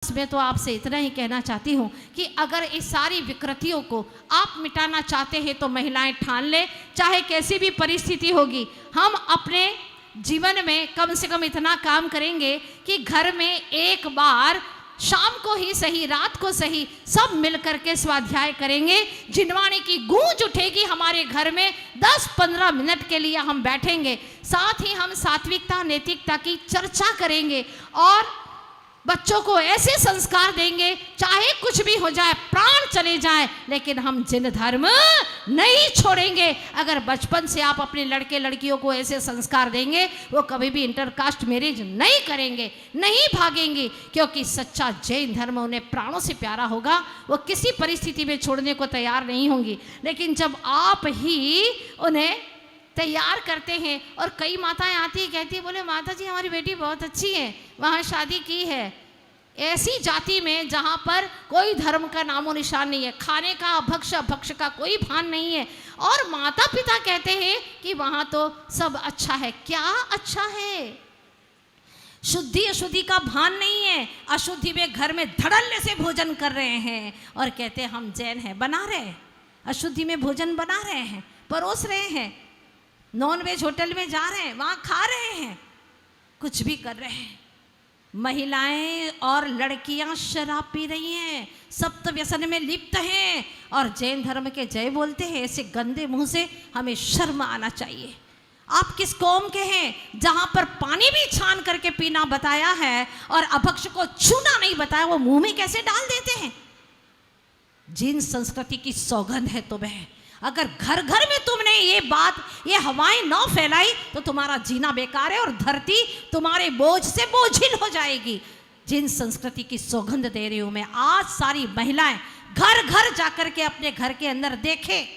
मैं तो आपसे इतना ही कहना चाहती हूँ कि अगर इस सारी विकृतियों को आप मिटाना चाहते हैं तो महिलाएं ठान लें, चाहे कैसी भी परिस्थिति होगी। हम अपने जीवन में कम से कम इतना काम करेंगे कि घर में एक बार शाम को ही सही, रात को सही, सब मिल करके स्वाध्याय करेंगे। जिनवाणी की गूंज उठेगी हमारे घर में, 10-15 मिनट के लिए हम बैठेंगे, साथ ही हम सात्विकता नैतिकता की चर्चा करेंगे और बच्चों को ऐसे संस्कार देंगे, चाहे कुछ भी हो जाए, प्राण चले जाए, लेकिन हम जिन धर्म नहीं छोड़ेंगे। अगर बचपन से आप अपने लड़के लड़कियों को ऐसे संस्कार देंगे, वो कभी भी इंटरकास्ट मैरिज नहीं करेंगे, नहीं भागेंगे, क्योंकि सच्चा जैन धर्म उन्हें प्राणों से प्यारा होगा। वो किसी परिस्थिति में छोड़ने को तैयार नहीं होंगी। लेकिन जब आप ही उन्हें तैयार करते हैं, और कई माताएं आती है, कहती है, बोले माता जी हमारी बेटी बहुत अच्छी है, वहाँ शादी की है ऐसी जाति में जहाँ पर कोई धर्म का नामो निशान नहीं है, खाने का अभक्ष का कोई भान नहीं है, और माता पिता कहते हैं कि वहाँ तो सब अच्छा है। क्या अच्छा है? शुद्धि अशुद्धि का भान नहीं है। अशुद्धि में घर में धड़ल्ले से भोजन कर रहे हैं और कहते हैं हम जैन हैं, बना रहे हैं, अशुद्धि में भोजन बना रहे हैं, परोस रहे हैं, नॉन वेज होटल में जा रहे हैं, वहाँ खा रहे हैं, कुछ भी कर रहे हैं। महिलाएं और लड़कियां शराब पी रही हैं, सप्त व्यसन में लिप्त हैं और जैन धर्म के जय बोलते हैं। ऐसे गंदे मुंह से हमें शर्म आना चाहिए। आप किस कौम के हैं जहां पर पानी भी छान करके पीना बताया है और अभक्ष को छूना नहीं बताया, वो मुंह में कैसे डाल देते हैं? जिन संस्कृति की सौगंध है तुम्हें, अगर घर घर में तुमने ये हवाएं न फैलाई तो तुम्हारा जीना बेकार है और धरती तुम्हारे बोझ से बोझिल हो जाएगी। जिन संस्कृति की सौगंध दे रही हूं मैं, आज सारी महिलाएं घर घर जाकर के अपने घर के अंदर देखें,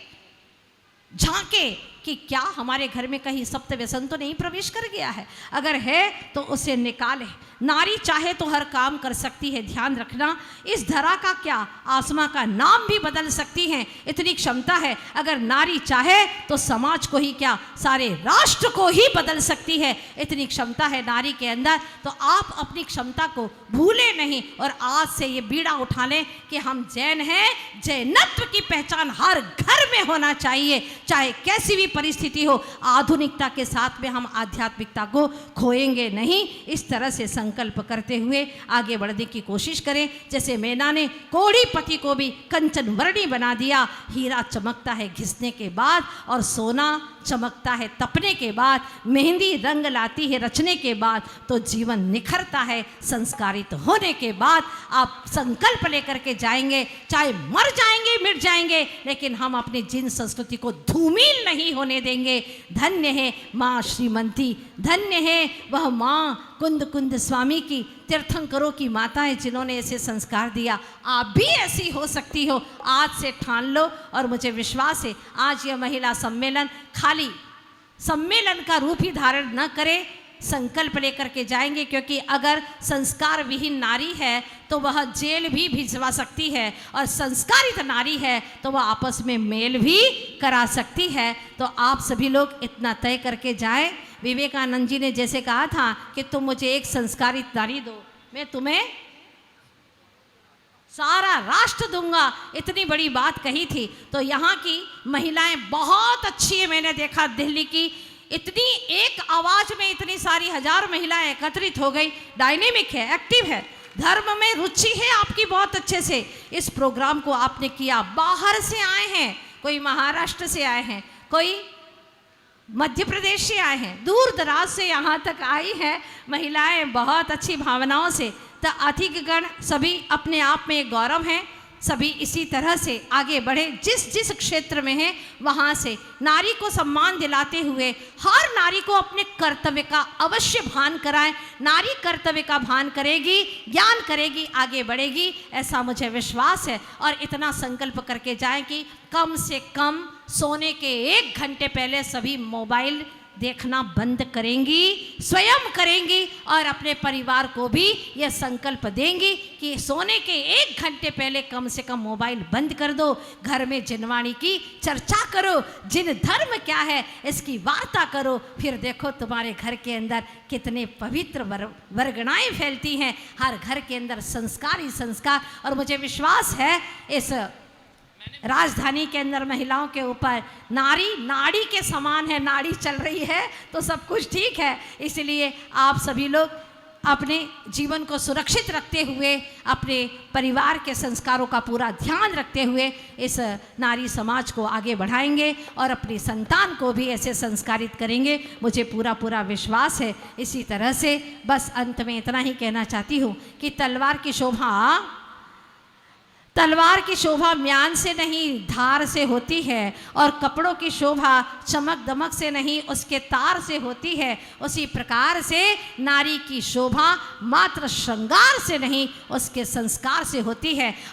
झांके कि क्या हमारे घर में कहीं सप्त व्यसन तो नहीं प्रवेश कर गया है। अगर है तो उसे निकाले। नारी चाहे तो हर काम कर सकती है, ध्यान रखना। इस धरा का क्या, आसमां का नाम भी बदल सकती है, इतनी क्षमता है। अगर नारी चाहे तो समाज को ही क्या, सारे राष्ट्र को ही बदल सकती है, इतनी क्षमता है नारी के अंदर। तो आप अपनी क्षमता को भूले नहीं और आज से ये बीड़ा उठा लें कि हम जैन हैं। जैनत्व की पहचान हर घर में होना चाहिए, चाहे कैसी भी परिस्थिति हो। आधुनिकता के साथ में हम आध्यात्मिकता को खोएंगे नहीं। इस तरह से संकल्प करते हुए आगे बढ़ने की कोशिश करें। जैसे मैना ने कोढ़ी पति को भी कंचन वर्णी बना दिया। हीरा चमकता है घिसने के बाद और सोना चमकता है तपने के बाद, मेहंदी रंग लाती है रचने के बाद, तो जीवन निखरता है संस्कारित होने के बाद। आप संकल्प लेकर के जाएंगे, चाहे मर जाएंगे मिट जाएंगे, लेकिन हम अपनी जिन संस्कृति को धूमिल नहीं होने देंगे। धन्य है माँ श्रीमंती, धन्य है वह माँ कुंद कुंद स्वामी की, तीर्थंकरों की माताएं जिन्होंने ऐसे संस्कार दिया। आप भी ऐसी हो सकती हो, आज से ठान लो। और मुझे विश्वास है आज यह महिला सम्मेलन खाली सम्मेलन का रूप ही धारण न करे, संकल्प लेकर के जाएंगे। क्योंकि अगर संस्कार विहीन नारी है तो वह जेल भी भिजवा सकती है, और संस्कारित नारी है तो वह आपस में मेल भी करा सकती है। तो आप सभी लोग इतना तय करके जाएं। विवेकानंद जी ने जैसे कहा था कि तुम मुझे एक संस्कारित नारी दो, मैं तुम्हें सारा राष्ट्र दूंगा, इतनी बड़ी बात कही थी। तो यहाँ की महिलाएं बहुत अच्छी है। मैंने देखा दिल्ली की इतनी एक आवाज में इतनी सारी हजार महिलाएं एकत्रित हो गई। डायनेमिक है, एक्टिव है, धर्म में रुचि है आपकी बहुत अच्छे से। इस प्रोग्राम को आपने किया, बाहर से आए हैं, कोई महाराष्ट्र से आए हैं, कोई मध्य प्रदेश से आए हैं, दूर दराज से यहाँ तक आई हैं महिलाएं बहुत अच्छी भावनाओं से। तो अतिथिगण सभी अपने आप में एक गौरव हैं। सभी इसी तरह से आगे बढ़े, जिस जिस क्षेत्र में हैं वहाँ से नारी को सम्मान दिलाते हुए हर नारी को अपने कर्तव्य का अवश्य भान कराएं। नारी कर्तव्य का भान करेगी, ज्ञान करेगी, आगे बढ़ेगी, ऐसा मुझे विश्वास है। और इतना संकल्प करके जाएं कि कम से कम सोने के 1 घंटे पहले सभी मोबाइल देखना बंद करेंगी, स्वयं करेंगी और अपने परिवार को भी यह संकल्प देंगी कि सोने के 1 घंटे पहले कम से कम मोबाइल बंद कर दो, घर में जिनवाणी की चर्चा करो, जिन धर्म क्या है इसकी वार्ता करो, फिर देखो तुम्हारे घर के अंदर कितने पवित्र वर्गणाएं फैलती हैं। हर घर के अंदर संस्कार ही संस्कार। और मुझे विश्वास है इस राजधानी के अंदर महिलाओं के ऊपर नारी नाड़ी के समान है, नाड़ी चल रही है तो सब कुछ ठीक है। इसलिए आप सभी लोग अपने जीवन को सुरक्षित रखते हुए, अपने परिवार के संस्कारों का पूरा ध्यान रखते हुए इस नारी समाज को आगे बढ़ाएंगे और अपनी संतान को भी ऐसे संस्कारित करेंगे, मुझे पूरा पूरा विश्वास है। इसी तरह से बस अंत में इतना ही कहना चाहती हूँ कि तलवार की शोभा म्यान से नहीं धार से होती है, और कपड़ों की शोभा चमक दमक से नहीं उसके तार से होती है। उसी प्रकार से नारी की शोभा मात्र श्रृंगार से नहीं उसके संस्कार से होती है।